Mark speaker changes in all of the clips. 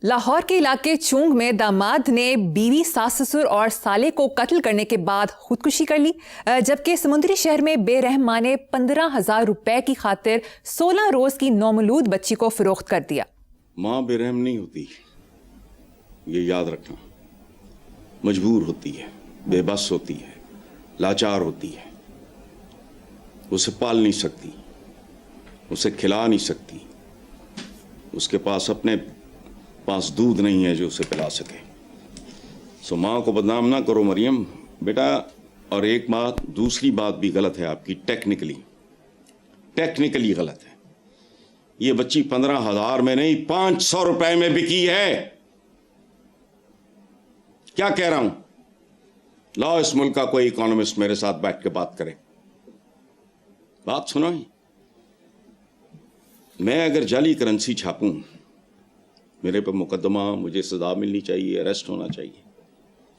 Speaker 1: لاہور کے علاقے چونگ میں داماد نے بیوی، ساس سسر اور سالے کو قتل کرنے کے بعد خودکشی کر لی، جبکہ سمندری شہر میں بے رحم ماں نے 15,000 روپے کی خاطر 16 روز کی نومولود بچی کو فروخت کر دیا۔
Speaker 2: ماں بے رحم نہیں ہوتی، یہ یاد رکھنا، مجبور ہوتی ہے، بے بس ہوتی ہے، لاچار ہوتی ہے، اسے پال نہیں سکتی، اسے کھلا نہیں سکتی، اس کے پاس اپنے پاس دودھ نہیں ہے جو اسے پلا سکے۔ سو ماں کو بدنام نہ کرو مریم بیٹا۔ اور ایک بات، دوسری بات بھی غلط ہے آپ کی، ٹیکنیکلی غلط ہے۔ یہ بچی 15,000 میں نہیں 500 روپے میں بکی ہے۔ کیا کہہ رہا ہوں؟ لاؤ اس ملک کا کوئی اکانومسٹ میرے ساتھ بیٹھ کے بات کرے، بات سنو۔ میں اگر جعلی کرنسی چھاپوں، میرے پہ مقدمہ، مجھے سزا ملنی چاہیے، اریسٹ ہونا چاہیے۔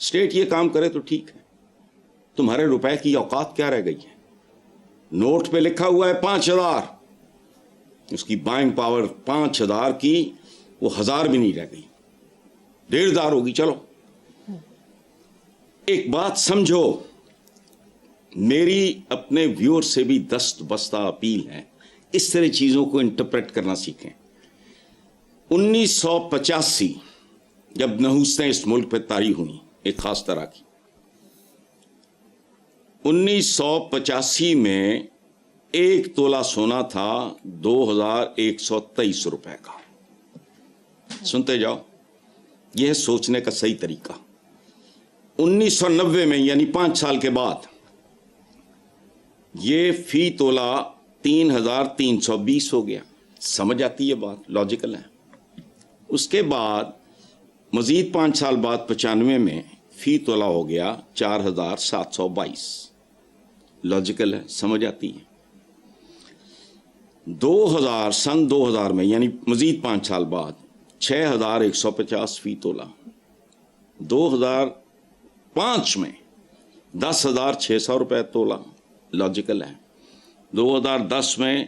Speaker 2: اسٹیٹ یہ کام کرے تو ٹھیک ہے، تمہارے روپے کی اوقات کیا رہ گئی ہے؟ نوٹ پہ لکھا ہوا ہے 5,000، اس کی بائنگ پاور 5,000 کی، وہ 1,000 بھی نہیں رہ گئی، 1,500 ہوگی۔ چلو ایک بات سمجھو، میری اپنے ویور سے بھی دست بستہ اپیل ہے، اس طرح چیزوں کو انٹرپریٹ کرنا سیکھیں۔ 1985 جب نحوستیں اس ملک پہ طاری ہوئیں ایک خاص طرح کی، 1985 میں 1 تولہ سونا تھا 2,123 روپے کا۔ سنتے جاؤ، یہ ہے سوچنے کا صحیح طریقہ۔ 1990 میں یعنی 5 سال کے بعد یہ فی تولہ 3,320 ہو گیا۔ سمجھ آتی ہے بات، لاجیکل ہے۔ اس کے بعد مزید 5 سال بعد 95 میں فی تولہ ہو گیا 4,722۔ لاجیکل ہے، سمجھ آتی ہے۔ سن 2000 میں یعنی مزید 5 سال بعد 6,150 فی تولہ۔ 2005 میں 10,600 روپے تولہ، لاجیکل ہے۔ 2010 میں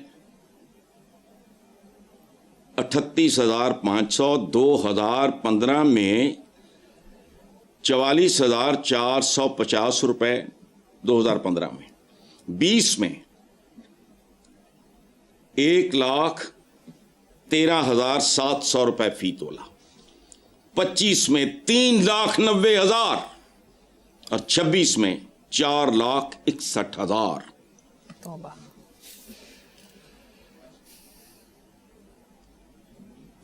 Speaker 2: 38,500، 2015 میں 44,450 روپے 2015 میں، 20 میں 1,13,700 روپے فی تولہ، 25 میں 3,90,000 اور 26 میں 4,61,000۔
Speaker 1: توبہ۔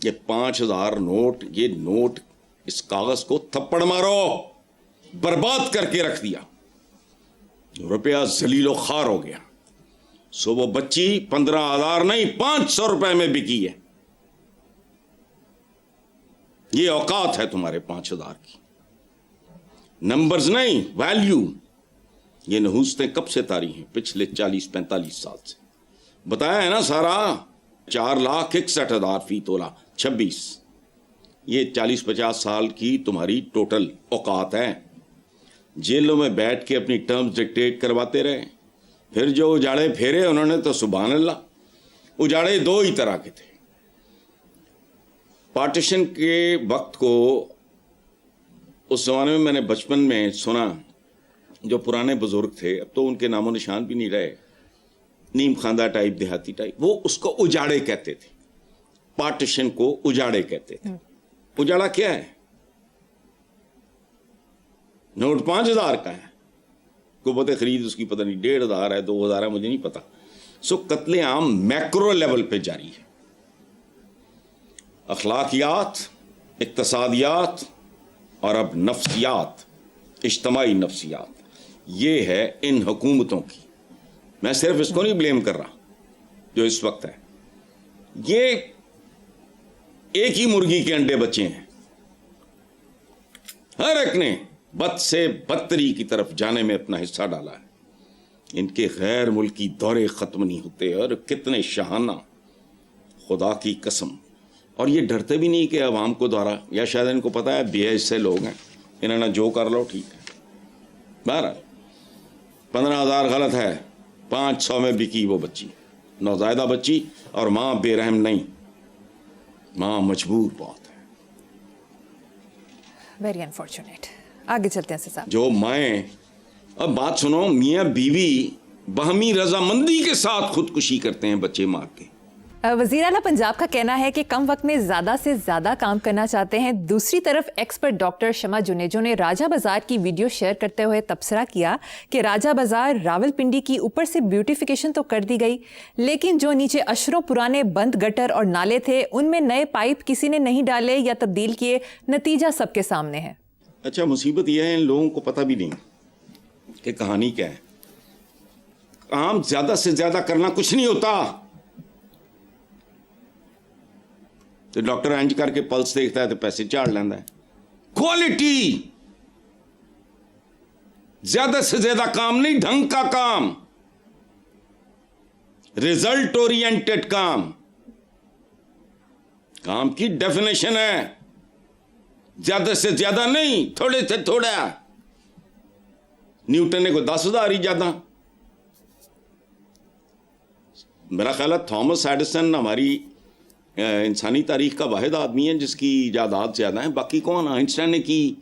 Speaker 2: یہ 5,000 نوٹ، یہ نوٹ، اس کاغذ کو تھپڑ مارو، برباد کر کے رکھ دیا، روپیہ ذلیل و خوار ہو گیا۔ سو وہ بچی 15,000 نہیں 500 روپے میں بکی ہے۔ یہ اوقات ہے تمہارے 5,000 کی، نمبرز نہیں، ویلیو۔ یہ نحوستیں کب سے طاری ہیں؟ پچھلے 40-45 سال سے بتایا ہے نا سارا۔ 4,61,000 فی تولہ 26۔ یہ 40-50 سال کی تمہاری ٹوٹل اوقات ہے۔ جیلوں میں بیٹھ کے اپنی ٹرمز ڈکٹیٹ کرواتے رہے، پھر جو اجاڑے پھیرے انہوں نے تو سبحان اللہ۔ اجاڑے 2 ہی طرح کے تھے۔ پارٹیشن کے وقت کو اس زمانے میں نے بچپن میں سنا، جو پرانے بزرگ تھے، اب تو ان کے نام و نشان بھی نہیں رہے، نیم خاندہ ٹائپ، دیہاتی ٹائپ، وہ اس کو اجاڑے کہتے تھے۔ پارٹیشن کو اجاڑے کہتے تھے۔ اجاڑا کیا ہے؟ نوٹ 5,000 کا ہے، قوت خرید اس کی پتہ نہیں 1,500 ہے، 2,000 ہے، مجھے نہیں پتا۔ سو قتل عام میکرو لیول پہ جاری ہے۔ اخلاقیات، اقتصادیات اور اب نفسیات، اجتماعی نفسیات، یہ ہے ان حکومتوں کی۔ میں صرف اس کو نہیں بلیم کر رہا جو اس وقت ہے، یہ ایک ہی مرغی کے انڈے بچے ہیں، ہر ایک نے بد سے بدتری کی طرف جانے میں اپنا حصہ ڈالا ہے۔ ان کے غیر ملکی دورے ختم نہیں ہوتے، اور کتنے شاہانہ، خدا کی قسم۔ اور یہ ڈرتے بھی نہیں کہ عوام کو دورہ، یا شاید ان کو پتا ہے بے حیث سے لوگ ہیں، انہوں نے جو کر لو ٹھیک ہے۔ بہرحال 15,000 غلط ہے، 500 میں بکی وہ بچی، نوزائیدہ بچی، اور ماں بے رحم نہیں، ماں مجبور بہت ہے۔
Speaker 1: Very unfortunate. आगे चलते हैं साहब.
Speaker 2: जो माएँ, अब बात सुनो, मियाँ बीवी बाहमी रजामंदी के साथ खुदकुशी करते हैं बच्चे मार के.
Speaker 1: वज़ीर आला पंजाब का कहना है कि कम वक्त में ज़्यादा से ज़्यादा काम करना चाहते हैं. दूसरी तरफ एक्सपर्ट डॉक्टर शमा जुनेजो ने राजा बाजार की वीडियो शेयर करते हुए तबसरा किया कि राजा बाजार रावलपिंडी की ऊपर से ब्यूटिफिकेशन तो कर दी गई, लेकिन जो नीचे अशरों पुराने बंद गटर और नाले थे उनमें नए पाइप किसी ने नहीं डाले या तब्दील किए. नतीजा सबके सामने है.
Speaker 2: अच्छा, मुसीबत यह है इन लोगों को पता भी नहीं कि कहानी क्या है. काम ज्यादा से ज्यादा करना कुछ नहीं होता. तो डॉक्टर इंज करके पल्स देखता है तो पैसे झाड़ लेंदा है. क्वालिटी, ज्यादा से ज्यादा काम नहीं, ढंग का काम, रिजल्ट ओरिएंटेड काम. काम की डेफिनेशन है ज्यादा से ज्यादा नहीं, थोड़े से थोड़ा. न्यूटन ने को 10,000 ही ज्यादा. मेरा ख्याल है थॉमस एडिसन हमारी इंसानी तारीख का वाहिद आदमी है जिसकी इजादात ज्यादा है. बाकी कौन? आइंस्टाइन ने की.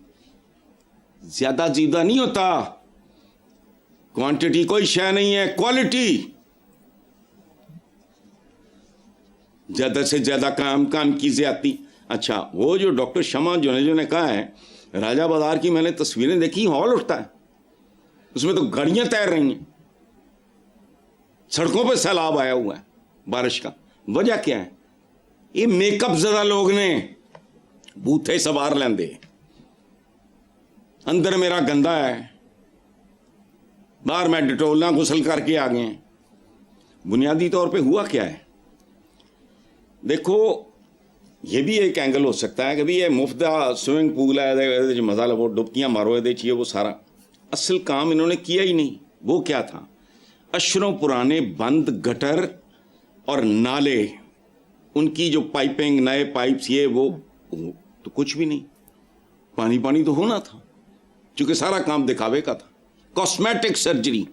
Speaker 2: ज्यादा जीदा नहीं होता. क्वांटिटी कोई शय नहीं है, क्वालिटी. ज्यादा से ज्यादा काम की ज्यादती. अच्छा, वो जो डॉक्टर शमा जुनेजो ने कहा है, राजा बाजार की मैंने तस्वीरें देखी, हॉल उठता है. उसमें तो गाड़ियां तैर रही हैं. सड़कों पे सैलाब आया हुआ है बारिश का. वजह क्या है? ये मेकअप ज़्यादा लोग ने बूथे सवार लेंदे. अंदर मेरा गंदा है, बाहर मैं डिटोल ना गुसल करके आ गए. बुनियादी तौर पे हुआ क्या है? देखो, ये भी एक एंगल हो सकता है कि भी ये मुफ्त दा स्विमिंग पूल है, मजा लो, डुबकियां मारो, ये चाहिए वो सारा. असल काम इन्होंने किया ही नहीं. वो क्या था? अशरों पुराने बंद गटर और नाले, उनकी जो पाइपिंग, नए पाइप्स, ये वो तो कुछ भी नहीं. पानी पानी तो होना था, क्योंकि सारा काम दिखावे का था. कॉस्मेटिक सर्जरी,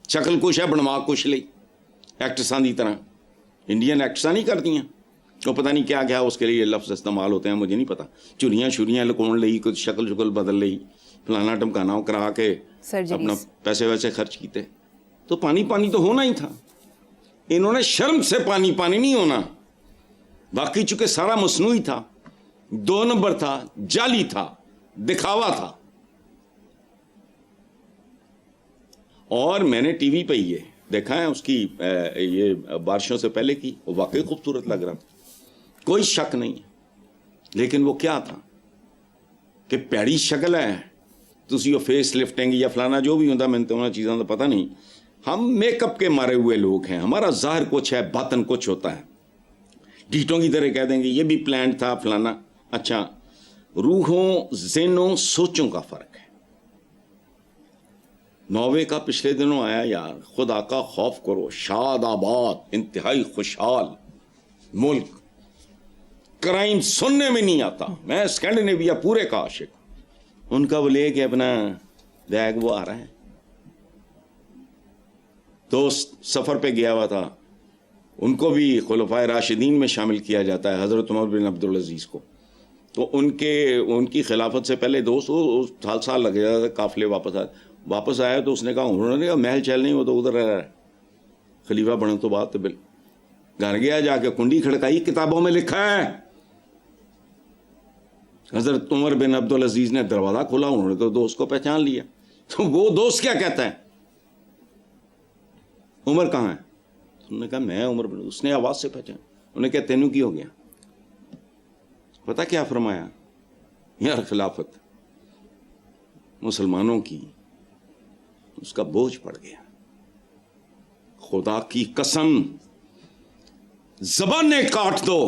Speaker 2: शक्ल कुछ है बनवा कुछ ले, एक्ट्रेसां की तरह. इंडियन एक्ट्रेसां नहीं करती हैं, तो पता नहीं क्या क्या उसके लिए लफ्ज़ इस्तेमाल होते हैं, मुझे नहीं पता. चुरियां शुरियां लुकाउण लई, कुछ शक्ल शुक्ल बदल लई, फलाना टमकाना करा के अपना पैसे वैसे खर्च किए. तो पानी पानी तो होना ही था. इन्होंने शर्म से पानी पानी नहीं होना. बाकी चूंकि सारा मसनूई था, 2 नंबर था, जाली था, दिखावा था. और मैंने टीवी पे ये देखा है उसकी ये बारिशों से पहले की, वो वाकई खूबसूरत लग रहा था, कोई शक नहीं है. लेकिन वो क्या था कि पैड़ी शक्ल है, तुसी वो फेस लिफ्टिंग या फलाना जो भी होता, मैंने तो उन्होंने चीज़ों का पता नहीं. हम मेकअप के मारे हुए लोग हैं. हमारा ज़ाहिर कुछ है, बातन कुछ होता है. डीटों की तरह कह देंगे ये भी प्लान था फलाना. अच्छा, रूहों, ज़हनों, सोचों का फ़र्क है. नॉर्वे का पिछले दिनों आया, यार खुदा का खौफ करो, शाद आबाद, इंतहाई खुशहाल मुल्क, क्राइम सुनने में नहीं आता. मैं स्कैंडिनेविया पूरे का आशिक. उनका वो लेके अपना बैग वो आ रहा है. दोस्त सफ़र पे गया हुआ था, उनको भी खुलफाए राशिदीन में शामिल किया जाता है, हज़रत उमर बिन अब्दुल अजीज़ को. तो उनकी खिलाफत से पहले दोस्त वो साल लग गया था. काफिले वापस आया तो उसने कहा, उन्होंने कहा महल चल नहीं, वो तो उधर रह रहा है. खलीफा बनने तो बात तो बिल घर गया, जाके कुंडी खड़काई, किताबों में लिखा है हज़रत उमर बिन अब्दुल अजीज़ ने दरवाज़ा खोला. उन्होंने तो दोस्त को पहचान लिया. तो वो दोस्त क्या कहता है, उमर कहाँ है? उन्होंने कहा मैं उमर बिन. उसने आवाज़ से पहचान. उन्होंने कहा तेनू की हो गया? पता क्या फरमाया? यार खिलाफत मुसलमानों की, उसका बोझ पड़ गया. खुदा की कसम, ज़बानें काट दो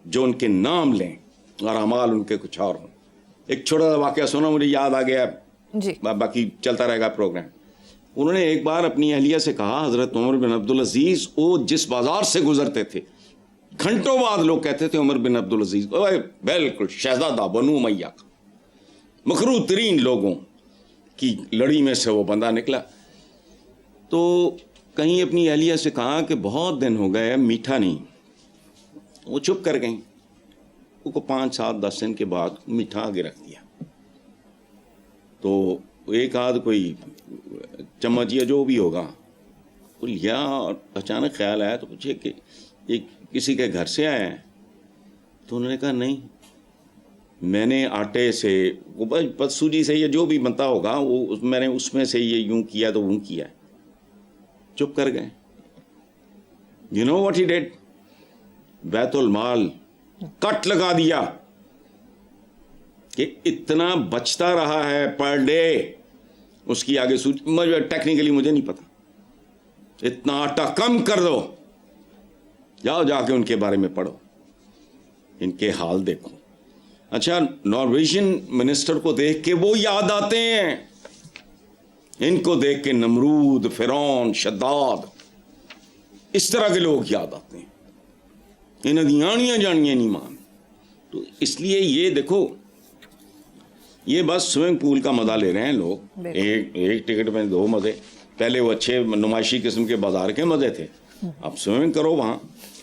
Speaker 2: जो उनके नाम लें और अमाल उनके कुछ और हों. एक छोटा सा वाकया सुना, मुझे याद आ गया जी, बाकी चलता रहेगा प्रोग्राम. उन्होंने एक बार अपनी अहलिया से कहा, हज़रत उमर बिन अब्दुल अजीज़ वो जिस बाजार से गुजरते थे, घंटों बाद लोग कहते थे उमर बिन अब्दुल अजीज़ बिल्कुल शहजादा बनु उमैया का, मखरू तरीन लोगों की लड़ी में से वो बंदा निकला. तो कहीं अपनी अहलिया से कहा कि बहुत दिन हो गए मीठा नहीं. वो चुप कर गई. کو 5, 7, 10 دن کے بعد میٹھا آگے رکھ دیا. تو ایک آدھ کوئی چمچ یا جو بھی ہوگا وہ لیا اور اچانک خیال آیا تو پوچھے کہ یہ کسی کے گھر سے آیا ہے؟ تو انہوں نے کہا نہیں، میں نے آٹے سے وہ سوجی سے یا جو بھی بنتا ہوگا وہ میں نے اس میں سے یہ یوں کیا تو وہ کیا. چپ کر گئے. You know what he did? بیت المال کٹ لگا دیا کہ اتنا بچتا رہا ہے پر ڈے. اس کی آگے ٹیکنیکلی مجھے نہیں پتا. اتنا آٹا کم کر دو. جاؤ جا کے ان کے بارے میں پڑھو، ان کے حال دیکھو. اچھا، نارویجین منسٹر کو دیکھ کے وہ یاد آتے ہیں، ان کو دیکھ کے نمرود، فرعون، شداد، اس طرح کے لوگ یاد آتے ہیں. انہیں دیانیاں جانیاں نہیں مان. تو اس لیے یہ دیکھو، یہ بس سوئمنگ پول کا مزہ لے رہے ہیں لوگ. ایک ٹکٹ میں 2 مزے. پہلے وہ اچھے نمائشی قسم کے بازار کے مزے تھے، اب سوئمنگ کرو وہاں.